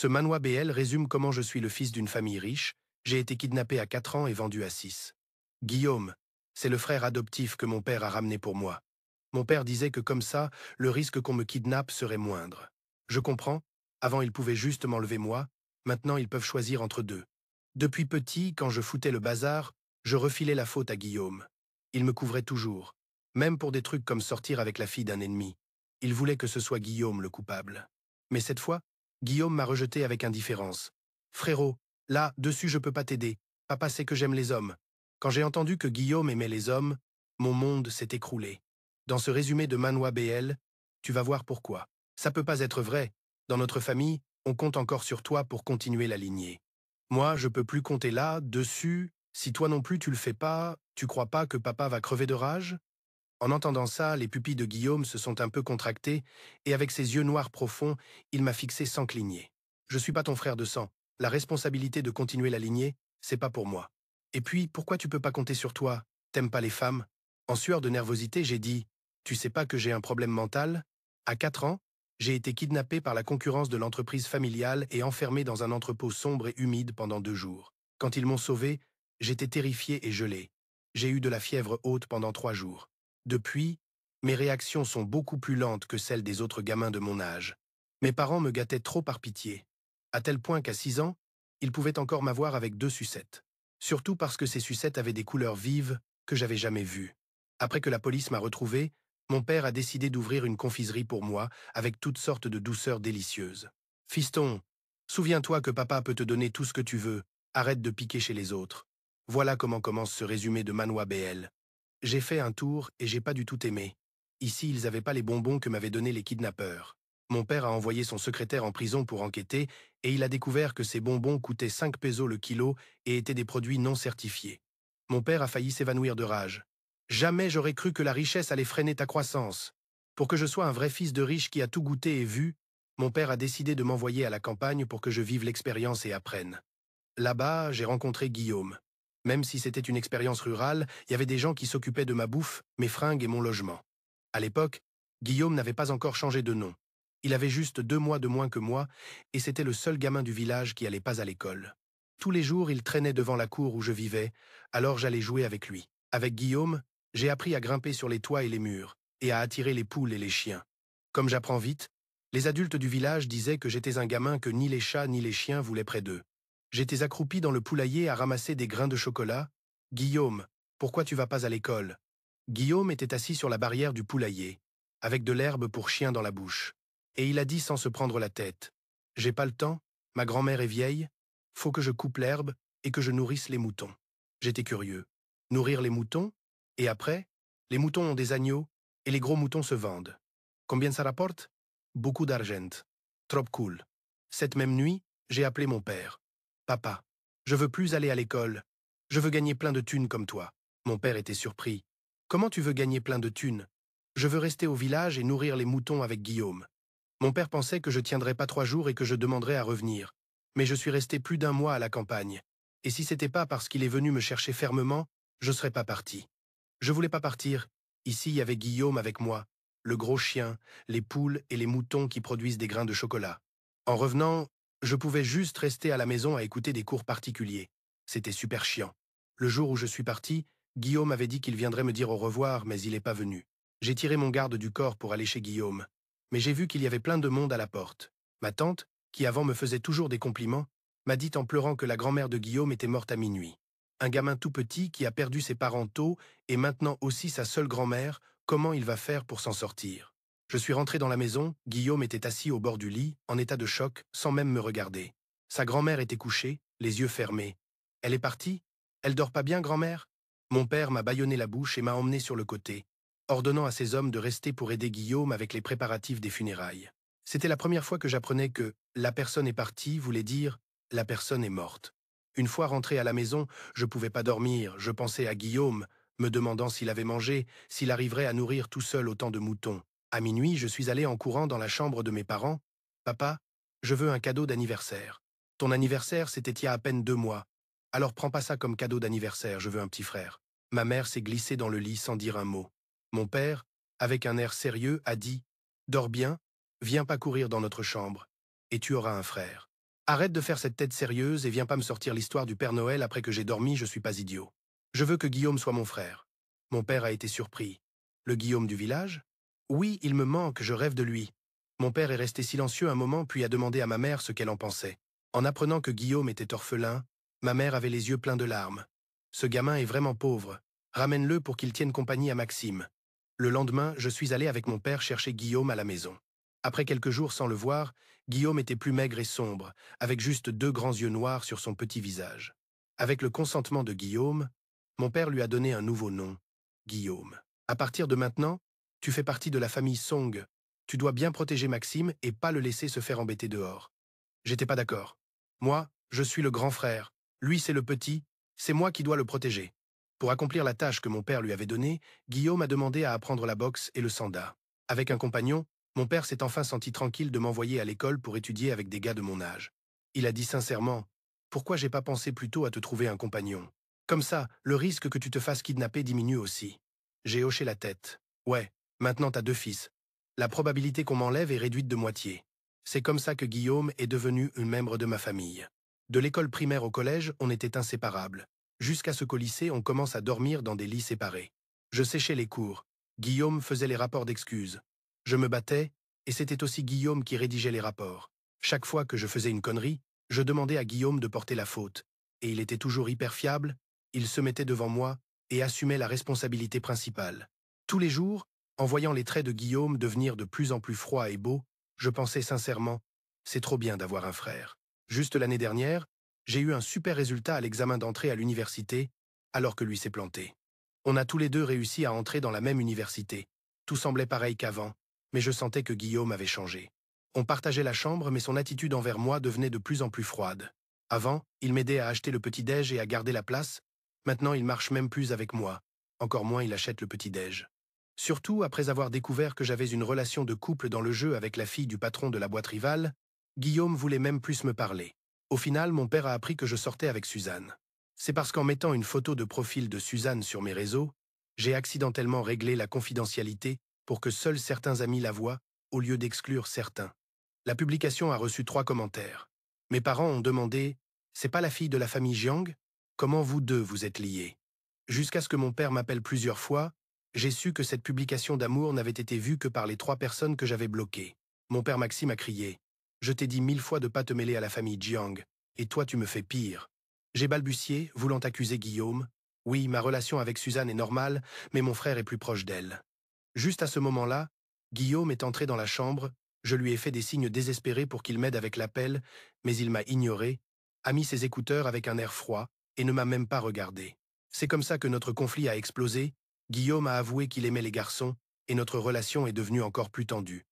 Ce Manoa BL résume comment je suis le fils d'une famille riche, j'ai été kidnappé à 4 ans et vendu à 6. Guillaume, c'est le frère adoptif que mon père a ramené pour moi. Mon père disait que comme ça, le risque qu'on me kidnappe serait moindre. Je comprends, avant ils pouvaient juste m'enlever moi, maintenant ils peuvent choisir entre deux. Depuis petit, quand je foutais le bazar, je refilais la faute à Guillaume. Il me couvrait toujours, même pour des trucs comme sortir avec la fille d'un ennemi. Il voulait que ce soit Guillaume le coupable. Mais cette fois, Guillaume m'a rejeté avec indifférence. Frérot, là, dessus je peux pas t'aider. Papa sait que j'aime les hommes. Quand j'ai entendu que Guillaume aimait les hommes, mon monde s'est écroulé. Dans ce résumé de Manoa BL, tu vas voir pourquoi. Ça peut pas être vrai. Dans notre famille, on compte encore sur toi pour continuer la lignée. Moi, je peux plus compter là, dessus. Si toi non plus tu le fais pas, tu crois pas que papa va crever de rage? En entendant ça, les pupilles de Guillaume se sont un peu contractées, et avec ses yeux noirs profonds, il m'a fixé sans cligner. Je suis pas ton frère de sang. La responsabilité de continuer la lignée, c'est pas pour moi. Et puis, pourquoi tu peux pas compter sur toi? T'aimes pas les femmes? En sueur de nervosité, j'ai dit, tu sais pas que j'ai un problème mental? À 4 ans, j'ai été kidnappé par la concurrence de l'entreprise familiale et enfermé dans un entrepôt sombre et humide pendant 2 jours. Quand ils m'ont sauvé, j'étais terrifié et gelé. J'ai eu de la fièvre haute pendant 3 jours. Depuis, mes réactions sont beaucoup plus lentes que celles des autres gamins de mon âge. Mes parents me gâtaient trop par pitié, à tel point qu'à 6 ans, ils pouvaient encore m'avoir avec 2 sucettes. Surtout parce que ces sucettes avaient des couleurs vives que j'avais jamais vues. Après que la police m'a retrouvé, mon père a décidé d'ouvrir une confiserie pour moi avec toutes sortes de douceurs délicieuses. Fiston, souviens-toi que papa peut te donner tout ce que tu veux, arrête de piquer chez les autres. Voilà comment commence ce résumé de Manoa BL. J'ai fait un tour et j'ai pas du tout aimé. Ici, ils avaient pas les bonbons que m'avaient donnés les kidnappeurs. Mon père a envoyé son secrétaire en prison pour enquêter et il a découvert que ces bonbons coûtaient 5 pesos le kilo et étaient des produits non certifiés. Mon père a failli s'évanouir de rage. Jamais j'aurais cru que la richesse allait freiner ta croissance. Pour que je sois un vrai fils de riche qui a tout goûté et vu, mon père a décidé de m'envoyer à la campagne pour que je vive l'expérience et apprenne. Là-bas, j'ai rencontré Guillaume. Même si c'était une expérience rurale, il y avait des gens qui s'occupaient de ma bouffe, mes fringues et mon logement. À l'époque, Guillaume n'avait pas encore changé de nom. Il avait juste 2 mois de moins que moi, et c'était le seul gamin du village qui allait pas à l'école. Tous les jours, il traînait devant la cour où je vivais, alors j'allais jouer avec lui. Avec Guillaume, j'ai appris à grimper sur les toits et les murs, et à attirer les poules et les chiens. Comme j'apprends vite, les adultes du village disaient que j'étais un gamin que ni les chats ni les chiens voulaient près d'eux. J'étais accroupi dans le poulailler à ramasser des grains de chocolat. « Guillaume, pourquoi tu vas pas à l'école ?» Guillaume était assis sur la barrière du poulailler, avec de l'herbe pour chien dans la bouche. Et il a dit sans se prendre la tête, « J'ai pas le temps, ma grand-mère est vieille, faut que je coupe l'herbe et que je nourrisse les moutons. » J'étais curieux. Nourrir les moutons? Et après? Les moutons ont des agneaux et les gros moutons se vendent. Combien ça rapporte? Beaucoup d'argent. Trop cool. Cette même nuit, j'ai appelé mon père. Papa, je veux plus aller à l'école. Je veux gagner plein de thunes comme toi. Mon père était surpris. Comment tu veux gagner plein de thunes? Je veux rester au village et nourrir les moutons avec Guillaume. Mon père pensait que je tiendrais pas 3 jours et que je demanderais à revenir. Mais je suis resté plus d'1 mois à la campagne. Et si c'était pas parce qu'il est venu me chercher fermement, je serais pas parti. Je voulais pas partir. Ici, il y avait Guillaume avec moi, le gros chien, les poules et les moutons qui produisent des grains de chocolat. En revenant, je pouvais juste rester à la maison à écouter des cours particuliers. C'était super chiant. Le jour où je suis parti, Guillaume avait dit qu'il viendrait me dire au revoir, mais il n'est pas venu. J'ai tiré mon garde du corps pour aller chez Guillaume. Mais j'ai vu qu'il y avait plein de monde à la porte. Ma tante, qui avant me faisait toujours des compliments, m'a dit en pleurant que la grand-mère de Guillaume était morte à minuit. Un gamin tout petit qui a perdu ses parents tôt et maintenant aussi sa seule grand-mère, comment il va faire pour s'en sortir? Je suis rentré dans la maison, Guillaume était assis au bord du lit, en état de choc, sans même me regarder. Sa grand-mère était couchée, les yeux fermés. Elle est partie? Elle dort pas bien, grand-mère? Mon père m'a bâillonné la bouche et m'a emmené sur le côté, ordonnant à ses hommes de rester pour aider Guillaume avec les préparatifs des funérailles. C'était la première fois que j'apprenais que « la personne est partie » voulait dire « la personne est morte ». Une fois rentré à la maison, je pouvais pas dormir, je pensais à Guillaume, me demandant s'il avait mangé, s'il arriverait à nourrir tout seul autant de moutons. À minuit, je suis allé en courant dans la chambre de mes parents. « Papa, je veux un cadeau d'anniversaire. Ton anniversaire, c'était il y a à peine 2 mois. Alors prends pas ça comme cadeau d'anniversaire, je veux un petit frère. » Ma mère s'est glissée dans le lit sans dire un mot. Mon père, avec un air sérieux, a dit « Dors bien, viens pas courir dans notre chambre, et tu auras un frère. » Arrête de faire cette tête sérieuse et viens pas me sortir l'histoire du Père Noël après que j'ai dormi, je suis pas idiot. Je veux que Guillaume soit mon frère. Mon père a été surpris. Le Guillaume du village? Oui, il me manque, je rêve de lui. Mon père est resté silencieux un moment puis a demandé à ma mère ce qu'elle en pensait. En apprenant que Guillaume était orphelin, ma mère avait les yeux pleins de larmes. Ce gamin est vraiment pauvre. Ramène-le pour qu'il tienne compagnie à Maxime. Le lendemain, je suis allé avec mon père chercher Guillaume à la maison. Après quelques jours sans le voir, Guillaume était plus maigre et sombre, avec juste 2 grands yeux noirs sur son petit visage. Avec le consentement de Guillaume, mon père lui a donné un nouveau nom, Guillaume. À partir de maintenant, tu fais partie de la famille Song. Tu dois bien protéger Maxime et pas le laisser se faire embêter dehors. J'étais pas d'accord. Moi, je suis le grand frère. Lui, c'est le petit. C'est moi qui dois le protéger. Pour accomplir la tâche que mon père lui avait donnée, Guillaume a demandé à apprendre la boxe et le sanda. Avec un compagnon, mon père s'est enfin senti tranquille de m'envoyer à l'école pour étudier avec des gars de mon âge. Il a dit sincèrement, pourquoi j'ai pas pensé plus tôt à te trouver un compagnon? Comme ça, le risque que tu te fasses kidnapper diminue aussi. J'ai hoché la tête. Ouais, maintenant t'as 2 fils. La probabilité qu'on m'enlève est réduite de moitié. C'est comme ça que Guillaume est devenu un membre de ma famille. De l'école primaire au collège, on était inséparables. Jusqu'à ce qu'au lycée, on commence à dormir dans des lits séparés. Je séchais les cours. Guillaume faisait les rapports d'excuses. Je me battais, et c'était aussi Guillaume qui rédigeait les rapports. Chaque fois que je faisais une connerie, je demandais à Guillaume de porter la faute. Et il était toujours hyper fiable, il se mettait devant moi et assumait la responsabilité principale. Tous les jours, en voyant les traits de Guillaume devenir de plus en plus froids et beaux, je pensais sincèrement, c'est trop bien d'avoir un frère. Juste l'année dernière, j'ai eu un super résultat à l'examen d'entrée à l'université, alors que lui s'est planté. On a tous les deux réussi à entrer dans la même université. Tout semblait pareil qu'avant, mais je sentais que Guillaume avait changé. On partageait la chambre, mais son attitude envers moi devenait de plus en plus froide. Avant, il m'aidait à acheter le petit-déj et à garder la place. Maintenant, il marche même plus avec moi. Encore moins, il achète le petit-déj. Surtout, après avoir découvert que j'avais une relation de couple dans le jeu avec la fille du patron de la boîte rivale, Guillaume voulait même plus me parler. Au final, mon père a appris que je sortais avec Suzanne. C'est parce qu'en mettant une photo de profil de Suzanne sur mes réseaux, j'ai accidentellement réglé la confidentialité pour que seuls certains amis la voient, au lieu d'exclure certains. La publication a reçu 3 commentaires. Mes parents ont demandé « C'est pas la fille de la famille Jiang? Comment vous deux vous êtes liés ?» Jusqu'à ce que mon père m'appelle plusieurs fois, j'ai su que cette publication d'amour n'avait été vue que par les 3 personnes que j'avais bloquées. Mon père Maxime a crié « Je t'ai dit 1000 fois de pas te mêler à la famille Jiang, et toi tu me fais pire. » J'ai balbutié, voulant accuser Guillaume. Oui, ma relation avec Suzanne est normale, mais mon frère est plus proche d'elle. Juste à ce moment-là, Guillaume est entré dans la chambre, je lui ai fait des signes désespérés pour qu'il m'aide avec l'appel, mais il m'a ignoré, a mis ses écouteurs avec un air froid et ne m'a même pas regardé. C'est comme ça que notre conflit a explosé, Guillaume a avoué qu'il aimait les garçons, et notre relation est devenue encore plus tendue.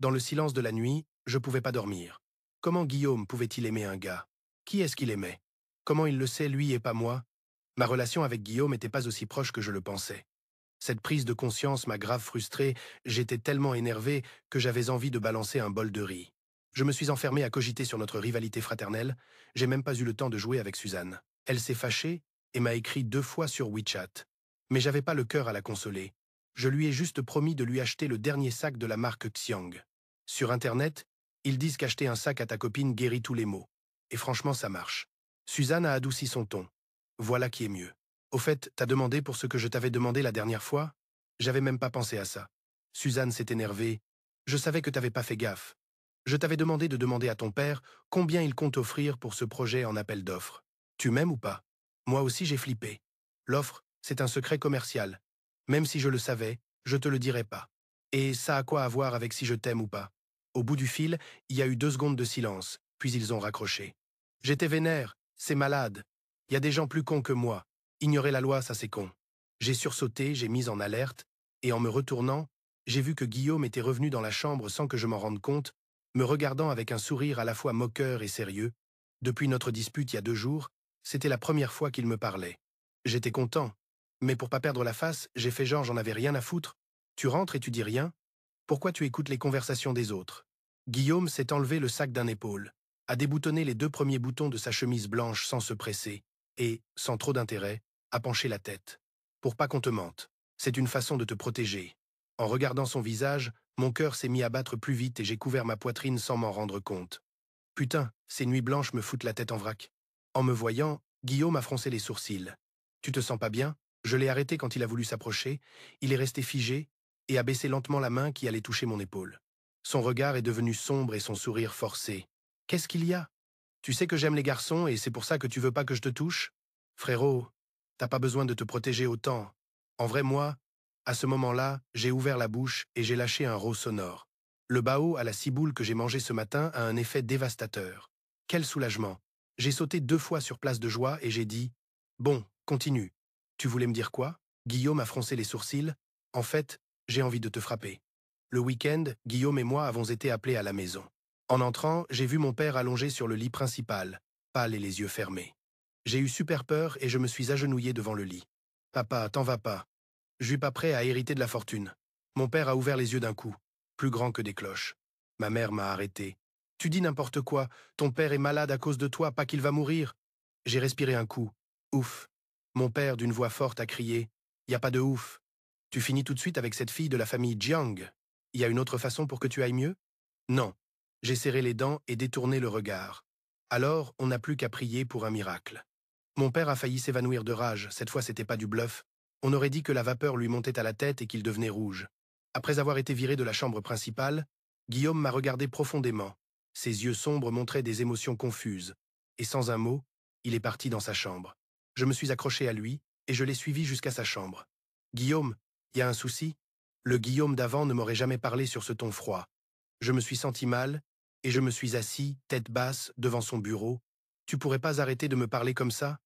Dans le silence de la nuit, je pouvais pas dormir. Comment Guillaume pouvait-il aimer un gars? Qui est-ce qu'il aimait? Comment il le sait, lui et pas moi? Ma relation avec Guillaume n'était pas aussi proche que je le pensais. Cette prise de conscience m'a grave frustré, j'étais tellement énervé que j'avais envie de balancer un bol de riz. Je me suis enfermé à cogiter sur notre rivalité fraternelle, j'ai même pas eu le temps de jouer avec Suzanne. Elle s'est fâchée et m'a écrit 2 fois sur WeChat. Mais j'avais pas le cœur à la consoler. Je lui ai juste promis de lui acheter le dernier sac de la marque Xiang. Sur Internet, ils disent qu'acheter un sac à ta copine guérit tous les maux. Et franchement, ça marche. Suzanne a adouci son ton. Voilà qui est mieux. Au fait, t'as demandé pour ce que je t'avais demandé la dernière fois? J'avais même pas pensé à ça. Suzanne s'est énervée. Je savais que t'avais pas fait gaffe. Je t'avais demandé de demander à ton père combien il compte offrir pour ce projet en appel d'offres. Tu m'aimes ou pas? Moi aussi j'ai flippé. L'offre, c'est un secret commercial. Même si je le savais, je te le dirais pas. Et ça a quoi à voir avec si je t'aime ou pas? Au bout du fil, il y a eu 2 secondes de silence, puis ils ont raccroché. J'étais vénère, c'est malade. Il y a des gens plus cons que moi. Ignorer la loi, ça c'est con. J'ai sursauté, j'ai mis en alerte, et en me retournant, j'ai vu que Guillaume était revenu dans la chambre sans que je m'en rende compte, me regardant avec un sourire à la fois moqueur et sérieux. Depuis notre dispute il y a 2 jours, c'était la première fois qu'il me parlait. J'étais content, mais pour pas perdre la face, j'ai fait genre j'en avais rien à foutre. Tu rentres et tu dis rien? Pourquoi tu écoutes les conversations des autres? Guillaume s'est enlevé le sac d'un épaule, a déboutonné les 2 premiers boutons de sa chemise blanche sans se presser, et, sans trop d'intérêt, a penché la tête. Pour pas qu'on te mente. C'est une façon de te protéger. En regardant son visage, mon cœur s'est mis à battre plus vite et j'ai couvert ma poitrine sans m'en rendre compte. Putain, ces nuits blanches me foutent la tête en vrac. En me voyant, Guillaume a froncé les sourcils. Tu te sens pas bien? Je l'ai arrêté quand il a voulu s'approcher, il est resté figé et a baissé lentement la main qui allait toucher mon épaule. Son regard est devenu sombre et son sourire forcé. Qu'est-ce qu'il y a? Tu sais que j'aime les garçons et c'est pour ça que tu veux pas que je te touche? Frérot, t'as pas besoin de te protéger autant. En vrai, moi, à ce moment-là, j'ai ouvert la bouche et j'ai lâché un rot sonore. Le bao à la ciboule que j'ai mangé ce matin a un effet dévastateur. Quel soulagement! J'ai sauté 2 fois sur place de joie et j'ai dit « Bon, continue. Tu voulais me dire quoi ?» Guillaume a froncé les sourcils. « En fait, j'ai envie de te frapper. » Le week-end, Guillaume et moi avons été appelés à la maison. En entrant, j'ai vu mon père allongé sur le lit principal, pâle et les yeux fermés. J'ai eu super peur et je me suis agenouillé devant le lit. « Papa, t'en vas pas. Je suis pas prêt à hériter de la fortune. » Mon père a ouvert les yeux d'un coup, plus grand que des cloches. Ma mère m'a arrêté. « Tu dis n'importe quoi. Ton père est malade à cause de toi, pas qu'il va mourir. » J'ai respiré un coup. Ouf. Mon père, d'une voix forte, a crié « Y a pas de ouf. Tu finis tout de suite avec cette fille de la famille Jiang. Il y a une autre façon pour que tu ailles mieux ?» Non. J'ai serré les dents et détourné le regard. Alors, on n'a plus qu'à prier pour un miracle. Mon père a failli s'évanouir de rage. Cette fois, c'était pas du bluff. On aurait dit que la vapeur lui montait à la tête et qu'il devenait rouge. Après avoir été viré de la chambre principale, Guillaume m'a regardé profondément. Ses yeux sombres montraient des émotions confuses. Et sans un mot, il est parti dans sa chambre. Je me suis accroché à lui et je l'ai suivi jusqu'à sa chambre. « Guillaume, y a un souci ?» Le Guillaume d'avant ne m'aurait jamais parlé sur ce ton froid. Je me suis senti mal et je me suis assis, tête basse, devant son bureau. « Tu pourrais pas arrêter de me parler comme ça?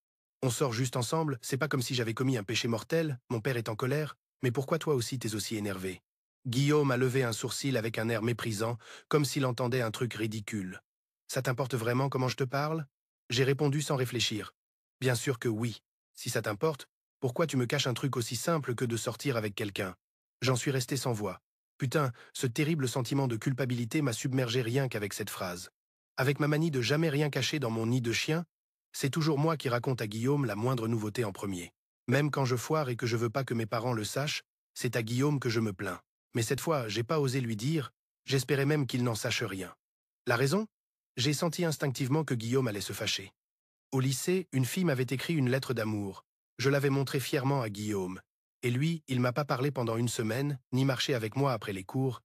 On sort juste ensemble, c'est pas comme si j'avais commis un péché mortel, mon père est en colère, mais pourquoi toi aussi t'es aussi énervé ?» Guillaume a levé un sourcil avec un air méprisant, comme s'il entendait un truc ridicule. « Ça t'importe vraiment comment je te parle ?» J'ai répondu sans réfléchir. « Bien sûr que oui. Si ça t'importe, pourquoi tu me caches un truc aussi simple que de sortir avec quelqu'un ?» J'en suis resté sans voix. Putain, ce terrible sentiment de culpabilité m'a submergé rien qu'avec cette phrase. Avec ma manie de jamais rien cacher dans mon nid de chien, c'est toujours moi qui raconte à Guillaume la moindre nouveauté en premier. Même quand je foire et que je veux pas que mes parents le sachent, c'est à Guillaume que je me plains. Mais cette fois, j'ai pas osé lui dire, j'espérais même qu'il n'en sache rien. La raison? J'ai senti instinctivement que Guillaume allait se fâcher. Au lycée, une fille m'avait écrit une lettre d'amour. Je l'avais montrée fièrement à Guillaume. Et lui, il m'a pas parlé pendant une semaine, ni marché avec moi après les cours,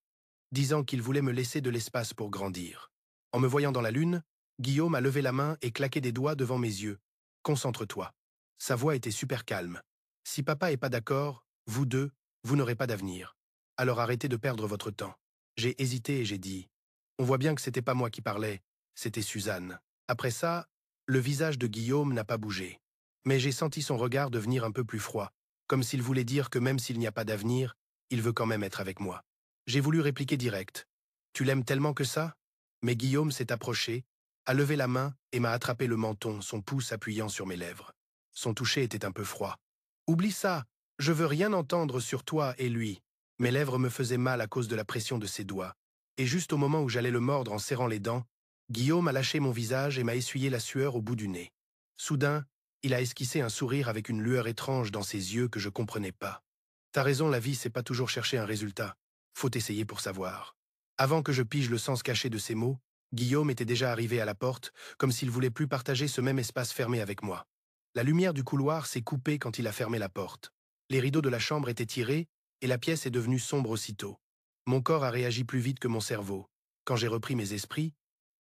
disant qu'il voulait me laisser de l'espace pour grandir. En me voyant dans la lune, Guillaume a levé la main et claqué des doigts devant mes yeux. « Concentre-toi. » Sa voix était super calme. « Si papa est pas d'accord, vous deux, vous n'aurez pas d'avenir. Alors arrêtez de perdre votre temps. » J'ai hésité et j'ai dit « On voit bien que c'était pas moi qui parlais, c'était Suzanne. » Après ça, le visage de Guillaume n'a pas bougé. Mais j'ai senti son regard devenir un peu plus froid, comme s'il voulait dire que même s'il n'y a pas d'avenir, il veut quand même être avec moi. J'ai voulu répliquer direct. « Tu l'aimes tellement que ça ?» Mais Guillaume s'est approché, a levé la main et m'a attrapé le menton, son pouce appuyant sur mes lèvres. Son toucher était un peu froid. « Oublie ça, je veux rien entendre sur toi et lui. » Mes lèvres me faisaient mal à cause de la pression de ses doigts. Et juste au moment où j'allais le mordre en serrant les dents, Guillaume a lâché mon visage et m'a essuyé la sueur au bout du nez. Soudain, il a esquissé un sourire avec une lueur étrange dans ses yeux que je comprenais pas. « T'as raison, la vie, c'est pas toujours chercher un résultat. Faut essayer pour savoir. » Avant que je pige le sens caché de ces mots, Guillaume était déjà arrivé à la porte, comme s'il voulait plus partager ce même espace fermé avec moi. La lumière du couloir s'est coupée quand il a fermé la porte. Les rideaux de la chambre étaient tirés et la pièce est devenue sombre aussitôt. Mon corps a réagi plus vite que mon cerveau. Quand j'ai repris mes esprits,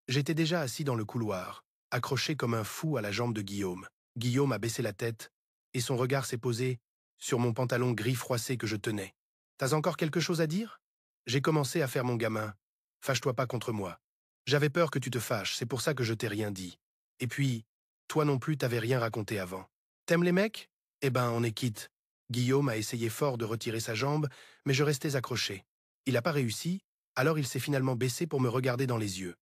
j'étais déjà assis dans le couloir, accroché comme un fou à la jambe de Guillaume. Guillaume a baissé la tête et son regard s'est posé sur mon pantalon gris froissé que je tenais. « T'as encore quelque chose à dire ?» J'ai commencé à faire mon gamin. « Fâche-toi pas contre moi. J'avais peur que tu te fâches, c'est pour ça que je t'ai rien dit. Et puis, toi non plus t'avais rien raconté avant. T'aimes les mecs? Eh ben, on est quitte. » Guillaume a essayé fort de retirer sa jambe, mais je restais accroché. Il n'a pas réussi, alors il s'est finalement baissé pour me regarder dans les yeux.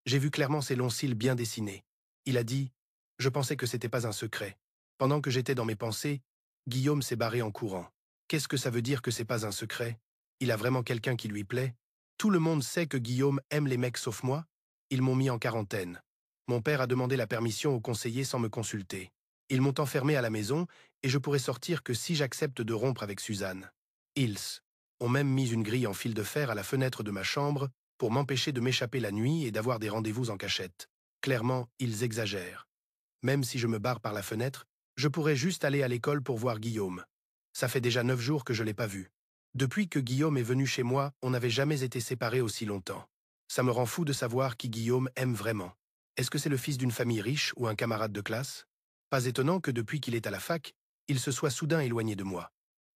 J'ai vu clairement ses longs cils bien dessinés. Il a dit « Je pensais que c'était pas un secret. » Pendant que j'étais dans mes pensées, Guillaume s'est barré en courant. Qu'est-ce que ça veut dire que c'est pas un secret? Il a vraiment quelqu'un qui lui plaît? Tout le monde sait que Guillaume aime les mecs sauf moi? Ils m'ont mis en quarantaine. Mon père a demandé la permission au conseiller sans me consulter. Ils m'ont enfermé à la maison et je pourrai sortir que si j'accepte de rompre avec Suzanne. Ils ont même mis une grille en fil de fer à la fenêtre de ma chambre pour m'empêcher de m'échapper la nuit et d'avoir des rendez-vous en cachette. Clairement, ils exagèrent. Même si je me barre par la fenêtre, je pourrais juste aller à l'école pour voir Guillaume. Ça fait déjà 9 jours que je l'ai pas vu. Depuis que Guillaume est venu chez moi, on n'avait jamais été séparés aussi longtemps. Ça me rend fou de savoir qui Guillaume aime vraiment. Est-ce que c'est le fils d'une famille riche ou un camarade de classe? Pas étonnant que depuis qu'il est à la fac, il se soit soudain éloigné de moi.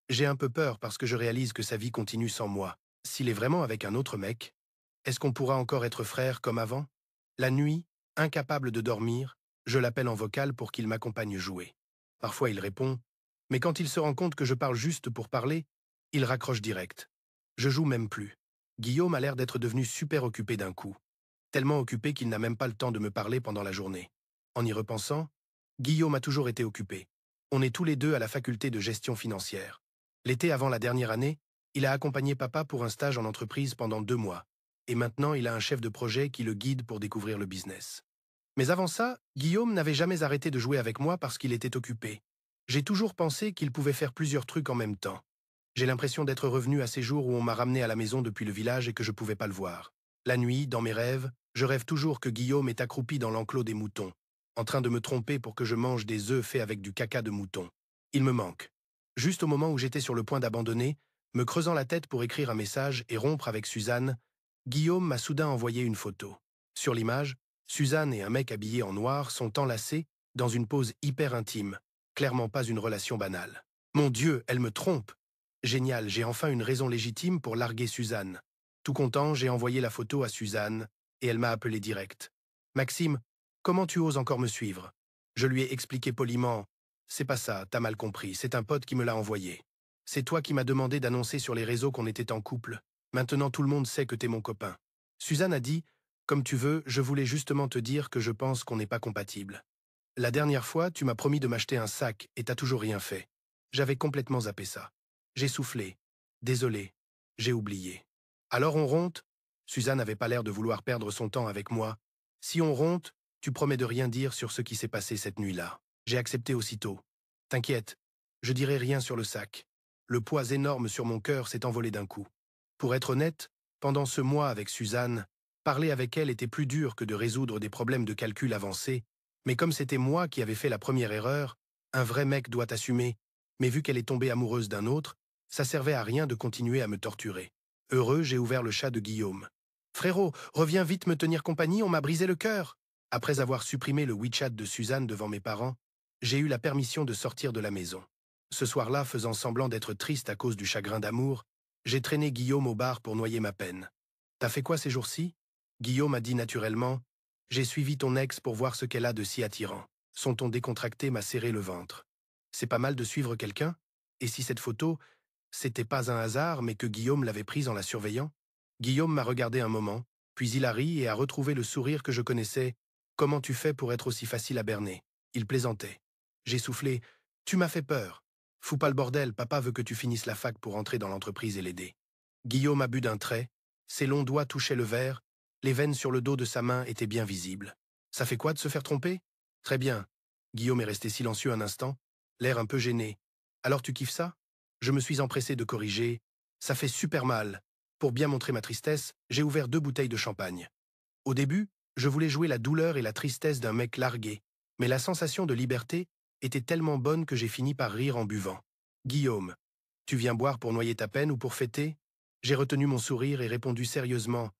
J'ai un peu peur parce que je réalise que sa vie continue sans moi. S'il est vraiment avec un autre mec, est-ce qu'on pourra encore être frères comme avant? La nuit, incapable de dormir, je l'appelle en vocal pour qu'il m'accompagne jouer. Parfois il répond, mais quand il se rend compte que je parle juste pour parler, il raccroche direct. Je joue même plus. Guillaume a l'air d'être devenu super occupé d'un coup. Tellement occupé qu'il n'a même pas le temps de me parler pendant la journée. En y repensant, Guillaume a toujours été occupé. On est tous les deux à la faculté de gestion financière. L'été avant la dernière année, il a accompagné papa pour un stage en entreprise pendant 2 mois. Et maintenant, il a un chef de projet qui le guide pour découvrir le business. Mais avant ça, Guillaume n'avait jamais arrêté de jouer avec moi parce qu'il était occupé. J'ai toujours pensé qu'il pouvait faire plusieurs trucs en même temps. J'ai l'impression d'être revenu à ces jours où on m'a ramené à la maison depuis le village et que je pouvais pas le voir. La nuit, dans mes rêves, je rêve toujours que Guillaume est accroupi dans l'enclos des moutons, en train de me tromper pour que je mange des œufs faits avec du caca de mouton. Il me manque. Juste au moment où j'étais sur le point d'abandonner, me creusant la tête pour écrire un message et rompre avec Suzanne, Guillaume m'a soudain envoyé une photo. Sur l'image, Suzanne et un mec habillé en noir sont enlacés dans une pose hyper intime, clairement pas une relation banale. Mon Dieu, elle me trompe! Génial, j'ai enfin une raison légitime pour larguer Suzanne. Tout content, j'ai envoyé la photo à Suzanne et elle m'a appelé direct. Maxime, comment tu oses encore me suivre? Je lui ai expliqué poliment. C'est pas ça, t'as mal compris, c'est un pote qui me l'a envoyé. C'est toi qui m'as demandé d'annoncer sur les réseaux qu'on était en couple. Maintenant tout le monde sait que t'es mon copain. Suzanne a dit, comme tu veux, je voulais justement te dire que je pense qu'on n'est pas compatibles. La dernière fois, tu m'as promis de m'acheter un sac et t'as toujours rien fait. J'avais complètement zappé ça. J'ai soufflé. Désolé. J'ai oublié. Alors on ronte? Suzanne n'avait pas l'air de vouloir perdre son temps avec moi. Si on ronte, tu promets de rien dire sur ce qui s'est passé cette nuit-là. J'ai accepté aussitôt. T'inquiète, je dirai rien sur le sac. Le poids énorme sur mon cœur s'est envolé d'un coup. Pour être honnête, pendant ce mois avec Suzanne, parler avec elle était plus dur que de résoudre des problèmes de calcul avancés, mais comme c'était moi qui avais fait la première erreur, un vrai mec doit assumer, mais vu qu'elle est tombée amoureuse d'un autre, ça servait à rien de continuer à me torturer. Heureux, j'ai ouvert le chat de Guillaume. Frérot, reviens vite me tenir compagnie, on m'a brisé le cœur. Après avoir supprimé le WeChat de Suzanne devant mes parents, j'ai eu la permission de sortir de la maison. Ce soir-là, faisant semblant d'être triste à cause du chagrin d'amour, j'ai traîné Guillaume au bar pour noyer ma peine. T'as fait quoi ces jours-ci? Guillaume a dit naturellement, j'ai suivi ton ex pour voir ce qu'elle a de si attirant. Son ton décontracté m'a serré le ventre. C'est pas mal de suivre quelqu'un? Et si cette photo, c'était pas un hasard, mais que Guillaume l'avait prise en la surveillant? Guillaume m'a regardé un moment, puis il a ri et a retrouvé le sourire que je connaissais. Comment tu fais pour être aussi facile à berner? Il plaisantait. J'ai soufflé. Tu m'as fait peur. Fous pas le bordel, papa veut que tu finisses la fac pour entrer dans l'entreprise et l'aider. Guillaume a bu d'un trait. Ses longs doigts touchaient le verre. Les veines sur le dos de sa main étaient bien visibles. Ça fait quoi de se faire tromper? Très bien. Guillaume est resté silencieux un instant, l'air un peu gêné. Alors tu kiffes ça? Je me suis empressé de corriger. Ça fait super mal. Pour bien montrer ma tristesse, j'ai ouvert 2 bouteilles de champagne. Au début, je voulais jouer la douleur et la tristesse d'un mec largué, mais la sensation de liberté était tellement bonne que j'ai fini par rire en buvant. Guillaume, tu viens boire pour noyer ta peine ou pour fêter? J'ai retenu mon sourire et répondu sérieusement.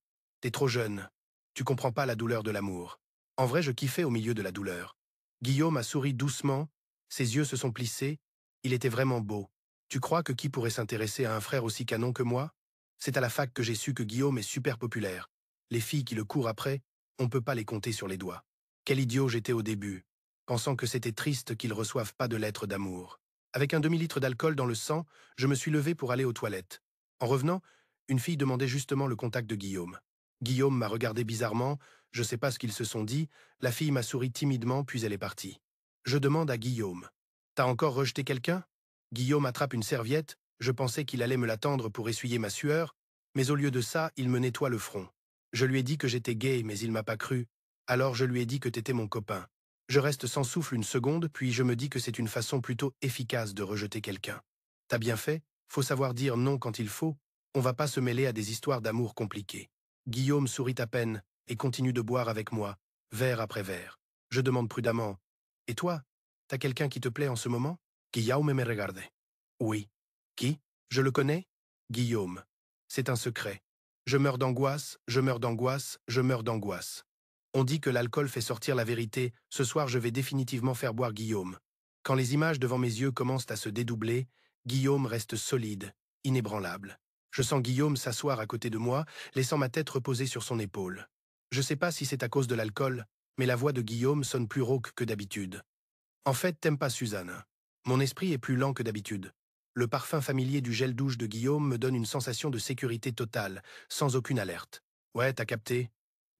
T'es trop jeune. Tu comprends pas la douleur de l'amour. En vrai, je kiffais au milieu de la douleur. Guillaume a souri doucement, ses yeux se sont plissés, il était vraiment beau. Tu crois que qui pourrait s'intéresser à un frère aussi canon que moi? C'est à la fac que j'ai su que Guillaume est super populaire. Les filles qui le courent après, on peut pas les compter sur les doigts. Quel idiot j'étais au début, pensant que c'était triste qu'ils reçoivent pas de lettres d'amour. Avec un demi-litre d'alcool dans le sang, je me suis levé pour aller aux toilettes. En revenant, une fille demandait justement le contact de Guillaume. Guillaume m'a regardé bizarrement, je sais pas ce qu'ils se sont dit, la fille m'a souri timidement puis elle est partie. Je demande à Guillaume. T'as encore rejeté quelqu'un? Guillaume attrape une serviette, je pensais qu'il allait me la tendre pour essuyer ma sueur, mais au lieu de ça, il me nettoie le front. Je lui ai dit que j'étais gay, mais il m'a pas cru. Alors je lui ai dit que t'étais mon copain. Je reste sans souffle une seconde, puis je me dis que c'est une façon plutôt efficace de rejeter quelqu'un. T'as bien fait, faut savoir dire non quand il faut, on va pas se mêler à des histoires d'amour compliquées. Guillaume sourit à peine et continue de boire avec moi. verre après verre. Je demande prudemment, « Et toi, t'as quelqu'un qui te plaît en ce moment ?» Guillaume me regarde. « Oui. »« Qui ? Je le connais ?»« Guillaume. » C'est un secret. Je meurs d'angoisse, je meurs d'angoisse, je meurs d'angoisse. On dit que l'alcool fait sortir la vérité. Ce soir, je vais définitivement faire boire Guillaume. Quand les images devant mes yeux commencent à se dédoubler, Guillaume reste solide, inébranlable. Je sens Guillaume s'asseoir à côté de moi, laissant ma tête reposer sur son épaule. Je sais pas si c'est à cause de l'alcool, mais la voix de Guillaume sonne plus rauque que d'habitude. En fait, t'aimes pas Suzanne. Mon esprit est plus lent que d'habitude. Le parfum familier du gel douche de Guillaume me donne une sensation de sécurité totale, sans aucune alerte. Ouais, t'as capté.